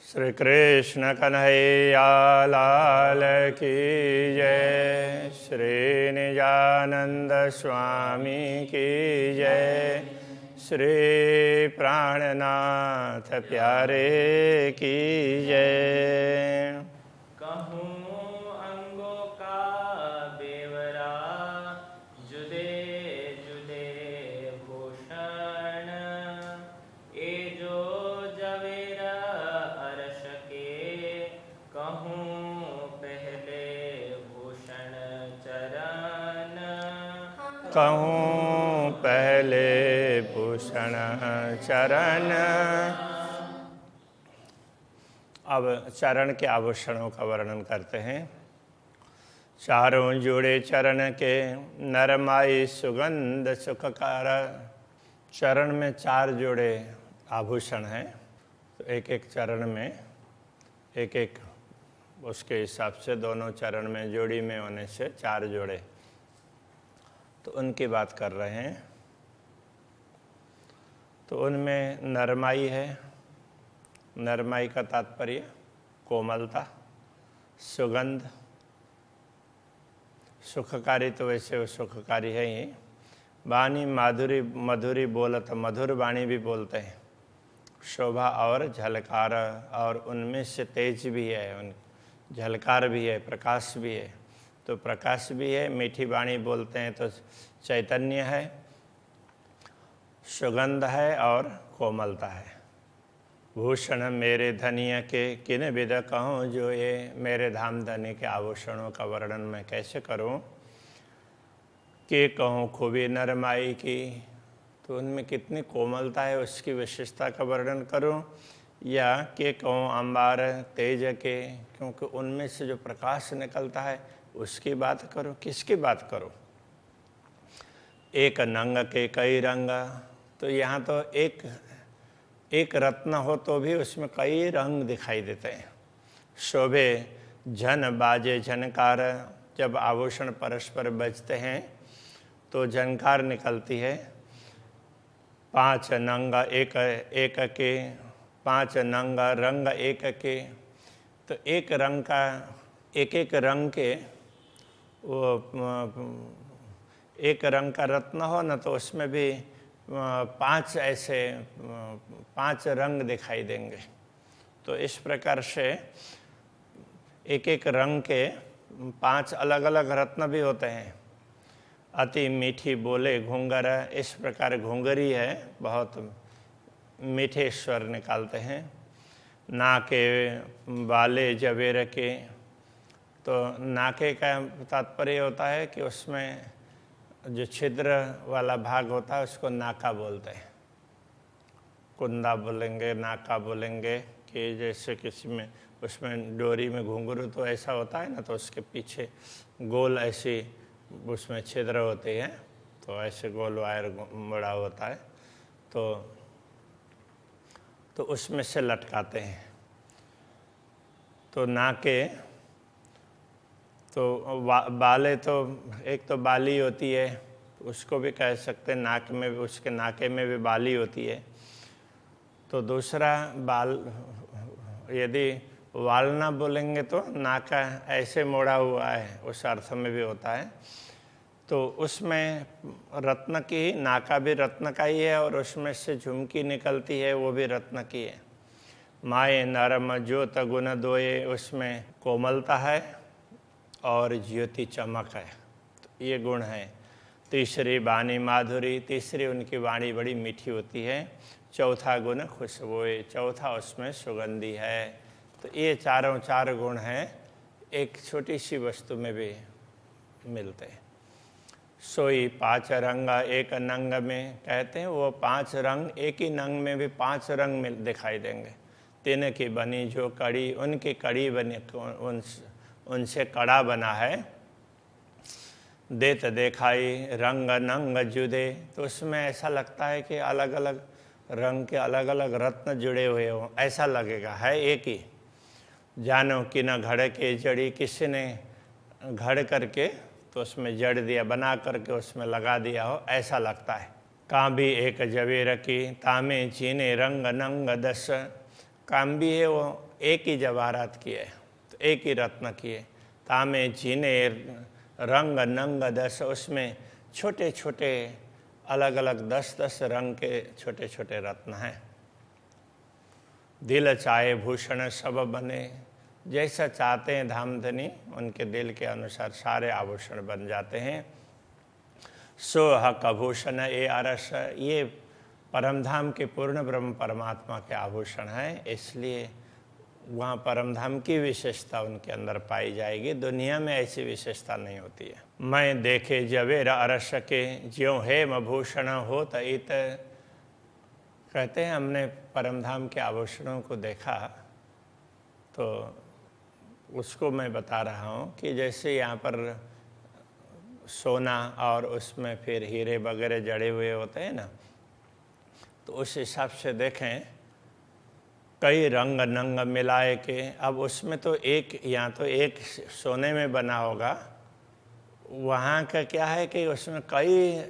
श्री कृष्ण कन्हैया लाल की जय। श्री निजानंद स्वामी की जय। श्री प्राणनाथ प्यारे की जय। कहूँ अंगों का बेवरा, जुदे जुदे भूषण, ए जो जवेर अरश के, कहूँ पहले भूषण चरण। कहूँ पहले भूषण चरण। अब चरण के आभूषणों का वर्णन करते हैं। चारों जोड़े चरण के, नरमाई सुगंध सुखकार। चरण में 4 जोड़े आभूषण हैं, तो एक एक चरण में एक एक उसके हिसाब से दोनों चरण में जोड़ी में होने से 4 जोड़े, तो उनकी बात कर रहे हैं। तो उनमें नरमाई है। नरमाई का तात्पर्य कोमलता, सुगंध, सुखकारी, तो वैसे वो सुखकारी है ही। वाणी माधुरी, मधुरी बोलत, मधुर वाणी भी बोलते हैं। शोभा और झलकार, और उनमें से तेज भी है, उन झलकार भी है, प्रकाश भी है। तो प्रकाश भी है, मीठी वाणी बोलते हैं तो चैतन्य है, सुगंध है और कोमलता है। भूषण मेरे धनिया के, किन विध कहूँ जो ये। मेरे धाम धनी के आभूषणों का वर्णन मैं कैसे करूँ कि कहूँ खूबी नरमाई की, तो उनमें कितनी कोमलता है उसकी विशेषता का वर्णन करूँ, या कि कहूँ अंबार तेज के, क्योंकि उनमें से जो प्रकाश निकलता है उसकी बात करूँ। किसकी बात करूँ? एक नंग के कई रंग, तो यहाँ तो एक रत्न हो तो भी उसमें कई रंग दिखाई देते हैं। शोभे झन बाजे झनकार, जब आभूषण परस्पर बजते हैं तो झनकार निकलती है। 5 नंग एक के, 5 नंग रंग एक के, तो एक रंग का एक रंग के वो एक रंग का रत्न हो न, तो उसमें भी 5 ऐसे 5 रंग दिखाई देंगे। तो इस प्रकार से एक रंग के 5 अलग अलग रत्न भी होते हैं। अति मीठी बोले घूंगर, इस प्रकार घूंगरी है, बहुत मीठे स्वर निकालते हैं। नाके वाले जवेर के, तो नाके का तात्पर्य होता है कि उसमें जो छिद्र वाला भाग होता है उसको नाका बोलते हैं। कुंदा बोलेंगे, नाका बोलेंगे, कि जैसे किसी में उसमें डोरी में घुंघरू तो ऐसा होता है ना, तो उसके पीछे गोल ऐसी उसमें छिद्र होते हैं, तो ऐसे गोल वायर बड़ा होता है, तो उसमें से लटकाते हैं। तो नाके, तो बाले, तो एक तो बाली होती है, उसको भी कह सकते हैं। नाक में भी, उसके नाके में भी बाली होती है। तो दूसरा बाल, यदि वाल ना बोलेंगे तो नाका ऐसे मोड़ा हुआ है, उस अर्थ में भी होता है। तो उसमें रत्न की, नाका भी रत्न का ही है, और उसमें से झुमकी निकलती है वो भी रत्न की है। माए नरम ज्योत गुण दोए, उसमें कोमलता है और ज्योति चमक है, तो ये गुण है। तीसरी वाणी माधुरी, तीसरी उनकी वाणी बड़ी मीठी होती है। चौथा गुण खुशबुए, चौथा उसमें सुगंधी है। तो ये चारों 4 गुण हैं, एक छोटी सी वस्तु में भी मिलते हैं। सोई 5 रंग एक नंग में, कहते हैं वो 5 रंग एक ही नंग में भी 5 रंग में दिखाई देंगे। तीन की बनी जो कड़ी, उनकी कड़ी बनी, उनसे कड़ा बना है। देत देखाई रंग नंग जुदे, तो उसमें ऐसा लगता है कि अलग अलग रंग के अलग अलग रत्न जुड़े हुए हों, ऐसा लगेगा, है एक ही। जानो कि न घड़ के जड़ी, किसी ने घड़ करके तो उसमें जड़ दिया, बना करके उसमें लगा दिया हो, ऐसा लगता है। कांबी एक जवेर की, तामे चीने रंग नंग दस, कांबी है वो एक ही जवाहरात किए, तो एक ही रत्न किए। तामे जीने रंग नंग 10, उसमें छोटे छोटे अलग अलग 10-10 रंग के छोटे छोटे रत्न हैं। दिल चाहे भूषण सब बने, जैसा चाहते हैं धामधनी उनके दिल के अनुसार सारे आभूषण बन जाते हैं। सो हक आभूषण ए अरस, ये परमधाम के पूर्ण ब्रह्म परमात्मा के आभूषण हैं, इसलिए वहाँ परमधाम की विशेषता उनके अंदर पाई जाएगी। दुनिया में ऐसी विशेषता नहीं होती है। मैं देखे जवेर अरस के, ज्यों हेम भूषण होत इत। कहते हैं हमने परमधाम के आभूषणों को देखा, तो उसको मैं बता रहा हूँ कि जैसे यहाँ पर सोना और उसमें फिर हीरे वगैरह जड़े हुए होते हैं ना, तो उस हिसाब से देखें कई रंग नंग मिलाए के। अब उसमें तो एक, यहाँ तो एक सोने में बना होगा, वहाँ का क्या है कि उसमें कई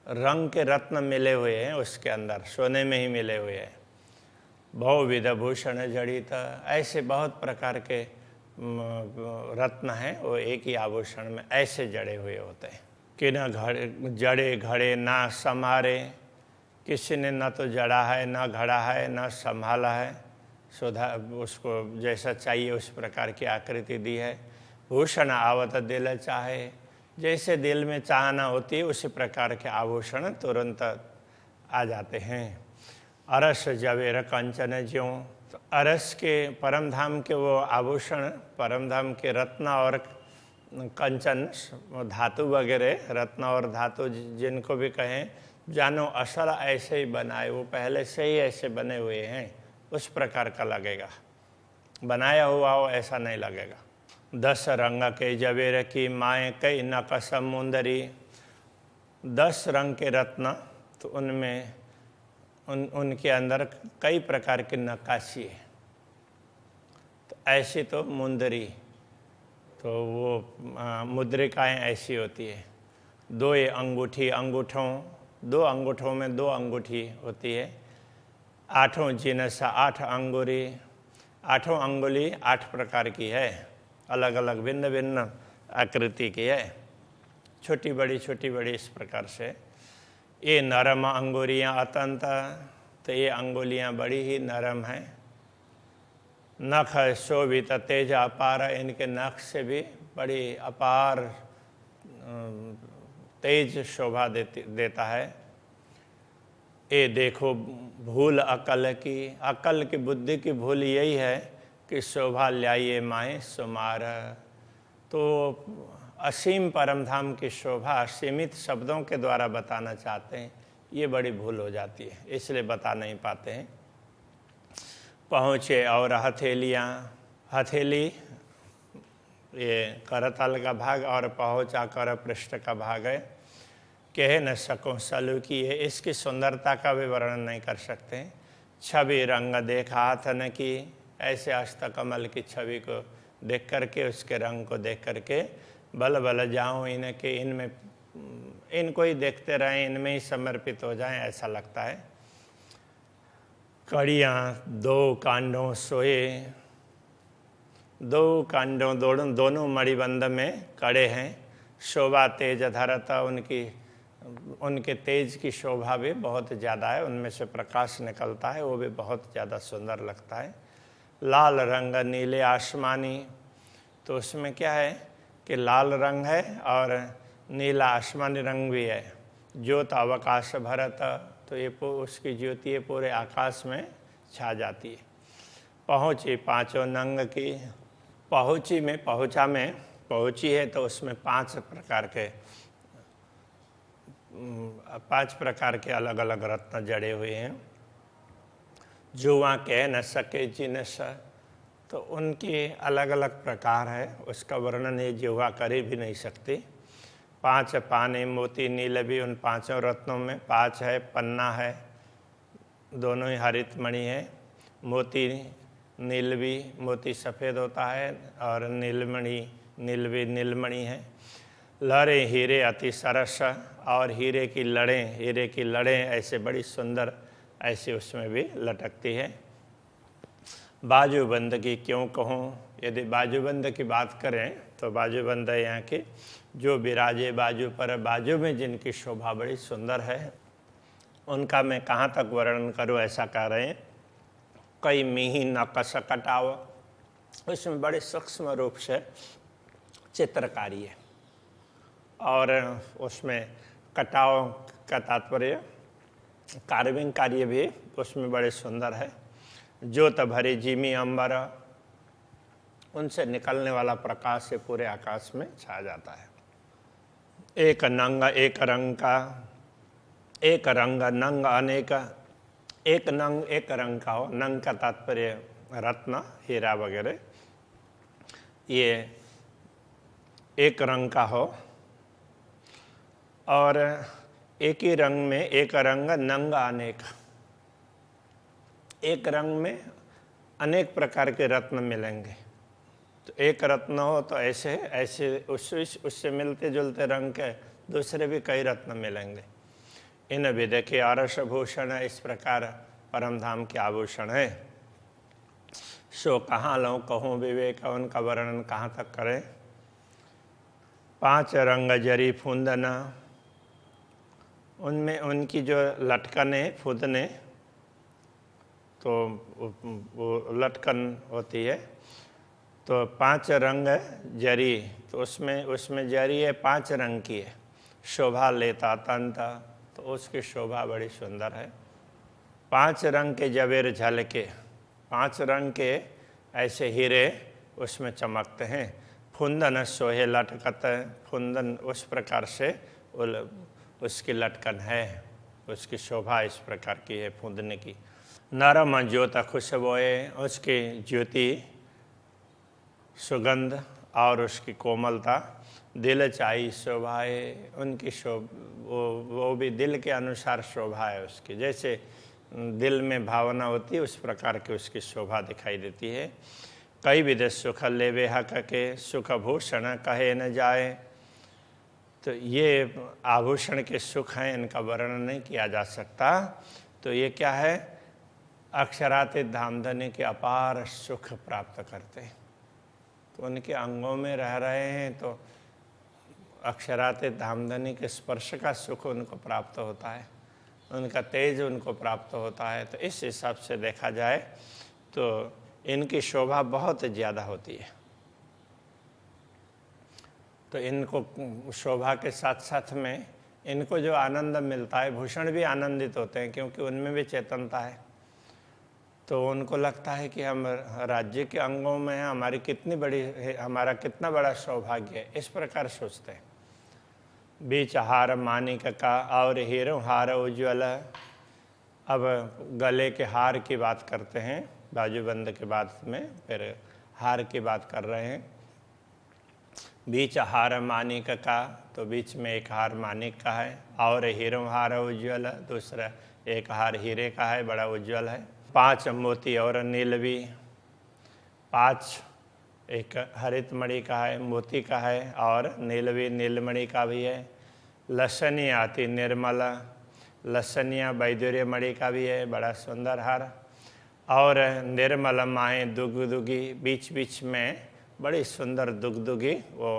रंग के रत्न मिले हुए हैं, उसके अंदर सोने में ही मिले हुए हैं। बहुविध भूषण जड़ित, ऐसे बहुत प्रकार के रत्न हैं, वो एक ही आभूषण में ऐसे जड़े हुए होते हैं कि न जड़े घड़े ना संहारे, किसी ने न तो जड़ा है, न घड़ा है, न संभाला है, उसको जैसा चाहिए उस प्रकार की आकृति दी है। भूषण आवत दिल चाहे, जैसे दिल में चाहना होती है उसी प्रकार के आभूषण तुरंत आ जाते हैं। अरस जवेर कंचन ज्यों, तो अरस के परमधाम के वो आभूषण, परमधाम के रत्न और कंचन, धातु वगैरह, रत्न और धातु जिनको भी कहें, जानो असल ऐसे ही बनाए, वो पहले से ही ऐसे बने हुए हैं, उस प्रकार का लगेगा। बनाया हुआ हो ऐसा नहीं लगेगा। 10 रंग के जवेर की माएँ कई नकश मुंदरी, 10 रंग के रत्न, तो उनमें उनके अंदर कई प्रकार की नक्काशी है। तो ऐसी तो मुंदरी, तो वो मुद्रिकाएँ ऐसी होती है। 2 अंगूठी, अंगूठों, 2 अंगूठों में 2 अंगूठी होती है। 8 जिनस 8 अंगुरी, 8 अंगुली 8 प्रकार की है, अलग अलग भिन्न भिन्न आकृति की है, छोटी बड़ी इस प्रकार से। ये नरम अंगुरियाँ अत्यंत, तो ये अंगुलियाँ बड़ी ही नरम हैं। नख शोभित तेज अपार, इनके नख से भी बड़ी अपार तेज शोभा देता है। ये देखो भूल अकल की, अकल की बुद्धि की भूल यही है कि शोभा ल्याइए माए सुमार। तो असीम परमधाम की शोभा सीमित शब्दों के द्वारा बताना चाहते हैं, ये बड़ी भूल हो जाती है, इसलिए बता नहीं पाते हैं। पहुँचे और हथेलियाँ, हथेली ये करतल का भाग और पहुँचा कर पृष्ठ का भाग है। कह न सको सलू की है, इसकी सुंदरता का भी वर्णन नहीं कर सकते। छवि रंग देखा हाथ न की, ऐसे अष्टकमल की छवि को देख करके, उसके रंग को देख करके बल बल जाऊँ इनके, इनमें इनको ही देखते रहें, इनमें ही समर्पित हो जाएं, ऐसा लगता है। कड़ियाँ 2 कांडों सोए, 2 कांडों दोनों मणिबंध में कड़े हैं। शोभा तेज धरता, उनके तेज की शोभा भी बहुत ज़्यादा है, उनमें से प्रकाश निकलता है, वो भी बहुत ज़्यादा सुंदर लगता है। लाल रंग नीले आसमानी, तो उसमें क्या है कि लाल रंग है और नीला आसमानी रंग भी है। ज्योत अवकाश भरत, तो ये उसकी ज्योति ये पूरे आकाश में छा जाती है। पहुँची 5 नंग की, पहुँची में पहुँचा में पहुँची है, तो उसमें 5 प्रकार के अलग अलग रत्न जड़े हुए हैं। जो वहाँ कह न सके जिनस, तो उनके अलग अलग प्रकार है, उसका वर्णन ये जिह्वा कर ही भी नहीं सकती। 5 पाने मोती नील भी, उन 5 रत्नों में 5 है, पन्ना है, दोनों ही हरित मणि है। मोती नील भी, मोती सफ़ेद होता है और नीलमणि नीलमणि है। लड़ें हीरे अति सरस, और हीरे की लड़ें ऐसे बड़ी सुंदर ऐसे उसमें भी लटकती है। बाजूबंद की क्यों कहूँ। यदि बाजूबंद की बात करें तो बाजूबंद यहाँ के जो विराजे बाजू पर, बाजू में जिनकी शोभा बड़ी सुंदर है, उनका मैं कहाँ तक वर्णन करूँ, ऐसा कह रहे हैं। कई मीही नकश कटाव, उसमें बड़े सूक्ष्म रूप से चित्रकारी है, और उसमें कटाव का तात्पर्य कार्विंग कार्य भी उसमें बड़े सुंदर है। ज्योत भरे जिमी अंबर, उनसे निकलने वाला प्रकाश से पूरे आकाश में छा जाता है। एक नंग एक रंग का, एक रंग नंग अनेक, एक नंग एक रंग का हो, नंग का तात्पर्य रत्न हीरा वगैरह, ये एक रंग का हो, और एक ही रंग में एक रंग नंग अनेक, एक रंग में अनेक प्रकार के रत्न मिलेंगे। तो एक रत्न हो तो ऐसे ऐसे उससे मिलते जुलते रंग के दूसरे भी कई रत्न मिलेंगे। इन विध के आरस भूषण, इस प्रकार परम धाम के आभूषण है। सो कहाँ लो कहूँ विवेक, उनका वर्णन कहाँ तक करें। 5 रंग जरी फूंदना, उनमें उनकी जो लटकने फूंदने, तो वो लटकन होती है, तो 5 रंग जरी, तो उसमें जरी है 5 रंग की है। शोभा लेता तंत, तो उसकी शोभा बड़ी सुंदर है। 5 रंग के जवेर झलके, 5 रंग के ऐसे हीरे उसमें चमकते हैं। फुंदन सोहे लटकत, फुंदन उस प्रकार से उसकी लटकन है, उसकी शोभा इस प्रकार की है फूंदने की। नरम ज्योत खुशबोए, उसकी ज्योति सुगंध और उसकी कोमलता। दिल चाही शोभाए, उनकी वो भी दिल के अनुसार शोभा है उसकी, जैसे दिल में भावना होती है उस प्रकार की उसकी शोभा दिखाई देती है। कई विध सुख लेवे हक के, सुख भूषण कहे न जाए, तो ये आभूषण के सुख हैं, इनका वर्णन नहीं किया जा सकता। तो ये क्या है, अक्षरातीत धामधनी के अपार सुख प्राप्त करते हैं। तो उनके अंगों में रह रहे हैं तो अक्षरातीत धामधनी के स्पर्श का सुख उनको प्राप्त होता है, उनका तेज उनको प्राप्त होता है। तो इस हिसाब से देखा जाए तो इनकी शोभा बहुत ज़्यादा होती है। तो इनको शोभा के साथ साथ में इनको जो आनंद मिलता है, भूषण भी आनंदित होते हैं क्योंकि उनमें भी चेतनता है। तो उनको लगता है कि हम राज्य के अंगों में हैं, हमारी कितनी बड़ी है, हमारा कितना बड़ा सौभाग्य है, इस प्रकार सोचते हैं। बीच हार मानिक का और हीरो हार उज्ज्वल। अब गले के हार की बात करते हैं, बाजूबंद के बाद में फिर हार की बात कर रहे हैं। बीच हार मानिक का, तो बीच में एक हार मानिक का है, और हीरो हार उज्ज्वल, दूसरा एक हार हीरे का है, बड़ा उज्ज्वल है। 5 मोती और नीलवी, 5 एक हरित मणि का है, मोती का है, और नीलवी नीलमणि का भी है। लसनी आती निर्मल, लसनिया वैदुर्य मणि का भी है, बड़ा सुंदर हार। और निर्मल माहे दुगदुगी, बीच बीच में बड़ी सुंदर दुगदुगी वो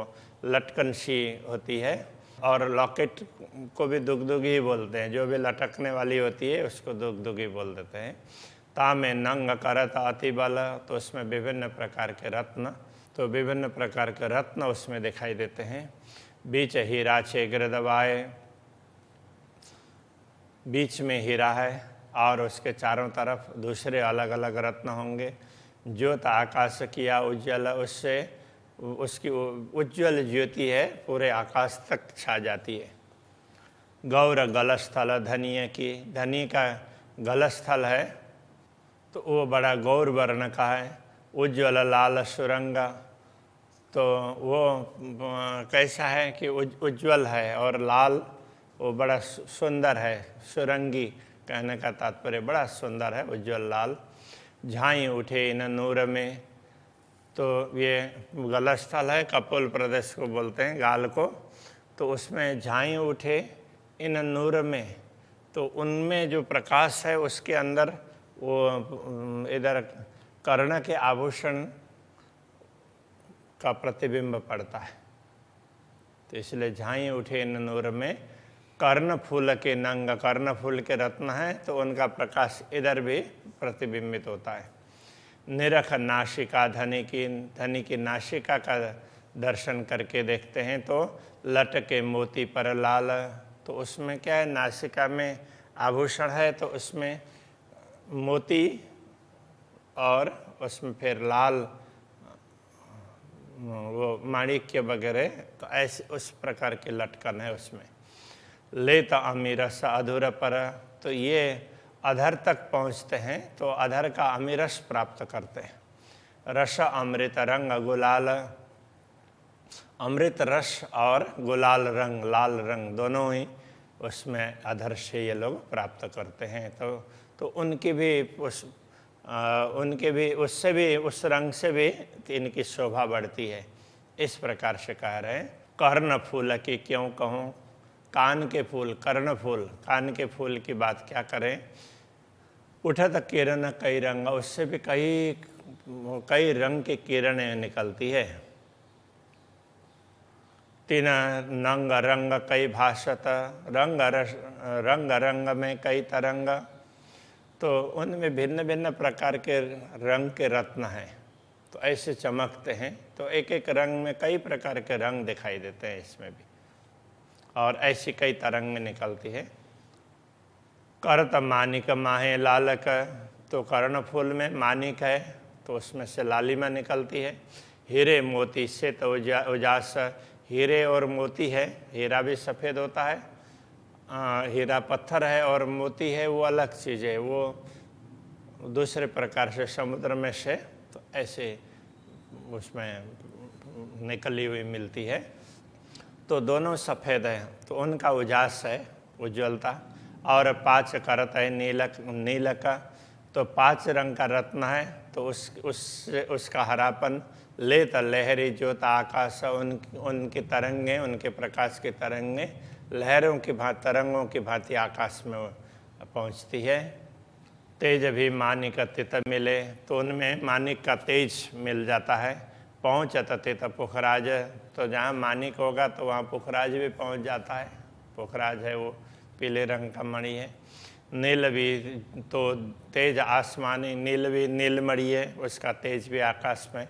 लटकन सी होती है। और लॉकेट को भी दुगदुगी ही बोलते हैं, जो भी लटकने वाली होती है उसको दुगदुगी बोल देते हैं। तामे नंग करत अति बल, तो उसमें विभिन्न प्रकार के रत्न, तो विभिन्न प्रकार के रत्न उसमें दिखाई देते हैं। बीच हीरा छे गिरदवाए, बीच में हीरा है और उसके चारों तरफ दूसरे अलग अलग रत्न होंगे। ज्योत आकाश किया उज्ज्वल, उससे उसकी उज्ज्वल ज्योति है पूरे आकाश तक छा जाती है। गौर गलस्थल धनिय की, धनी का गलस्थल है तो वो बड़ा गौर वर्ण का है। उज्ज्वल लाल सुरंग, तो वो कैसा है कि उज्ज्वल है और लाल, वो बड़ा सुंदर है। सुरंगी कहने का तात्पर्य बड़ा सुंदर है, उज्ज्वल लाल। झाई उठे इन नूर में, तो ये गलस्थल है, कपोल प्रदेश को बोलते हैं, गाल को। तो उसमें झाई उठे इन नूर में, तो उनमें जो प्रकाश है उसके अंदर वो इधर कर्ण के आभूषण का प्रतिबिंब पड़ता है। तो इसलिए झाई उठे इन नूर में कर्ण फूल के नंग, कर्ण फूल के रत्न हैं तो उनका प्रकाश इधर भी प्रतिबिंबित होता है। निरख नासिका, धनी की नासिका का दर्शन करके देखते हैं तो लटके मोती पर लाल, तो उसमें क्या है, नासिका में आभूषण है तो उसमें मोती और उसमें फिर लाल वो माणिक्य वगैरह, तो ऐसे उस प्रकार के लटकन है उसमें। लेत अमीरस अधूर पर, तो ये अधर तक पहुँचते हैं तो अधर का अमीरस प्राप्त करते हैं। रस अमृत रंग गुलाल, अमृत रस और गुलाल रंग, लाल रंग दोनों ही उसमें अधर से ये लोग प्राप्त करते हैं। तो उनकी भी उससे भी, उस रंग से भी इनकी शोभा बढ़ती है। इस प्रकार से कह रहे हैं। कर्ण फूल की क्यों कहूँ, कान के फूल, कर्ण फूल, कान के फूल की बात क्या करें। उठत किरण कई रंग, उससे भी कई रंग की किरणें निकलती है। तीन नंग रंग कई भाषत, रंग रंग में कई तरंग, तो उनमें भिन्न भिन्न प्रकार के रंग के रत्न हैं तो ऐसे चमकते हैं। तो एक एक रंग में कई प्रकार के रंग दिखाई देते हैं इसमें भी, और ऐसी कई तरंग निकलती है। करत मानिक माहे लालक, तो कर्ण फूल में मानिक है तो उसमें से लालिमा निकलती है। हीरे मोती से तो उजास, हीरे और मोती है, हीरा भी सफ़ेद होता है, हीरा पत्थर है और मोती है वो अलग चीज़ है, वो दूसरे प्रकार से समुद्र में से तो ऐसे उसमें निकली हुई मिलती है। तो दोनों सफ़ेद हैं तो उनका उजास है, उज्ज्वलता। और 5 करत है नीलक, तो 5 रंग का रत्न है तो उसका हरापन। लेत लहरी ज्योत आकाश, उनकी तरंगें, उनके प्रकाश की तरंगें लहरों की भांति, तरंगों की भांति आकाश में पहुंचती है। तेज भी मानिक तित मिले, तो उनमें मानिक का तेज मिल जाता है। पहुँचत तित पुखराज, तो जहाँ मानिक होगा तो वहाँ पुखराज भी पहुँच जाता है। पुखराज है वो पीले रंग का मणि है। नील भी, तो तेज आसमानी, नील भी नीलमणि है, उसका तेज भी आकाश में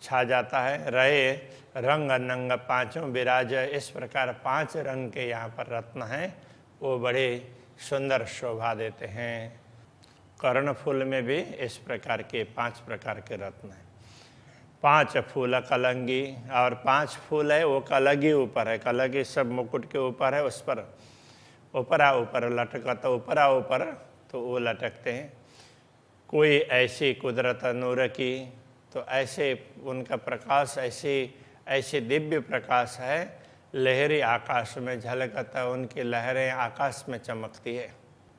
छा जाता है। रहे रंग नंग पांचों विराज, इस प्रकार 5 रंग के यहाँ पर रत्न हैं, वो बड़े सुंदर शोभा देते हैं। कर्ण फूल में भी इस प्रकार के 5 प्रकार के रत्न हैं। 5 फूल कलंगी, और 5 फूल है वो कलगी ऊपर है, कलगी सब मुकुट के ऊपर है, उस पर ऊपरा ऊपर लटका, तो ऊपरा ऊपर तो वो लटकते हैं। कोई ऐसी कुदरत नूर की, तो ऐसे उनका प्रकाश ऐसे दिव्य प्रकाश है, लहरी आकाश में झलकता, उनकी लहरें आकाश में चमकती है।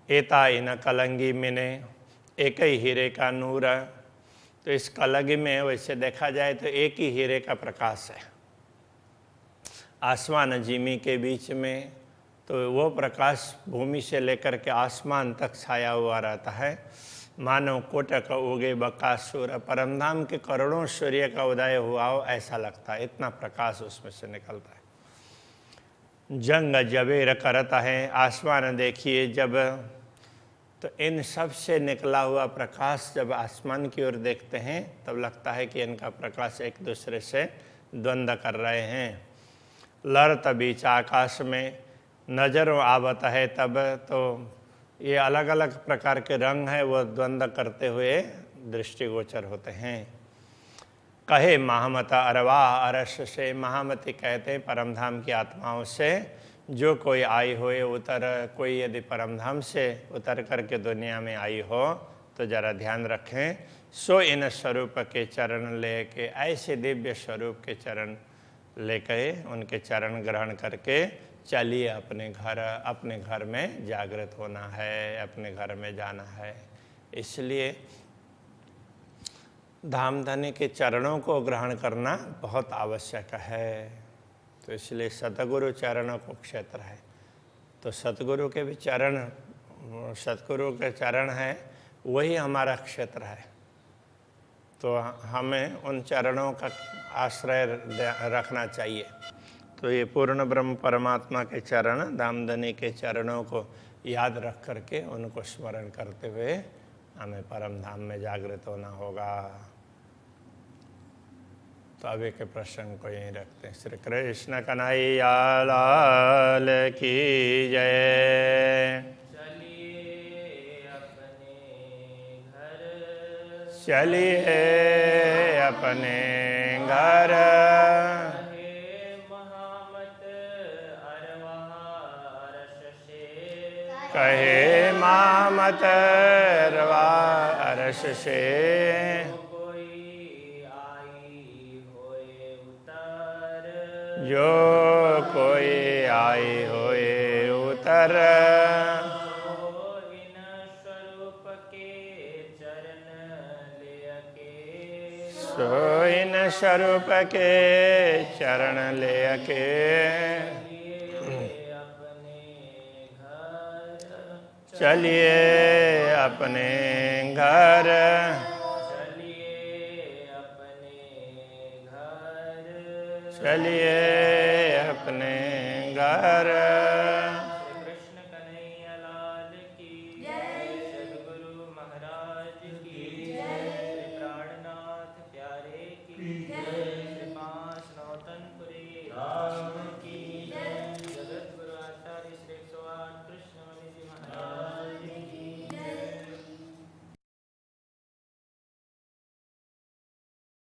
एता इन कलंगी मिने, एक ही हीरे का नूर, तो इस कलगी में वैसे देखा जाए तो एक ही हीरे का प्रकाश है। आसमान जिमी के बीच में, तो वो प्रकाश भूमि से लेकर के आसमान तक छाया हुआ रहता है। मानव कोटक उगे बकासुर, परमधाम के करोड़ों सूर्य का उदय हुआ हो ऐसा लगता है, इतना प्रकाश उसमें से निकलता है। जंग जबेर करता है, आसमान देखिए जब, तो इन सब से निकला हुआ प्रकाश जब आसमान की ओर देखते हैं तब लगता है कि इनका प्रकाश एक दूसरे से द्वंद्व कर रहे हैं। लड़त बीच आकाश में नजरों आवत है तब, तो ये अलग अलग प्रकार के रंग हैं वो द्वंद्व करते हुए दृष्टिगोचर होते हैं। कहे महामता अरवा अरस से, महामती कहते हैं परमधाम की आत्माओं से, जो कोई आई होए उतर, कोई यदि परमधाम से उतर करके दुनिया में आई हो तो जरा ध्यान रखें। सो इन स्वरूप के चरण लेके, ऐसे दिव्य स्वरूप के चरण लेके उनके चरण ग्रहण करके चलिए अपने घर में जागृत होना है, अपने घर में जाना है। इसलिए धामधनी के चरणों को ग्रहण करना बहुत आवश्यक है। तो इसलिए सतगुरु चरणों को क्षेत्र है, तो सतगुरु के भी चरण, सतगुरु के चरण हैं वही हमारा क्षेत्र है। तो हमें उन चरणों का आश्रय रखना चाहिए। तो ये पूर्ण ब्रह्म परमात्मा के चरण, धामधनी के चरणों को याद रख करके उनको स्मरण करते हुए हमें परम धाम में जागृत होना होगा। तो अभी के प्रसंग को यहीं रखते हैं। श्री कृष्ण कन्हैया लाल की जय। चलिए अपने घर, कहे मामत अरवा अरस से, जो कोई आई होए उतर, सो इन स्वरूप के चरण ले के, चलिए अपने घर, चलिए अपने घर।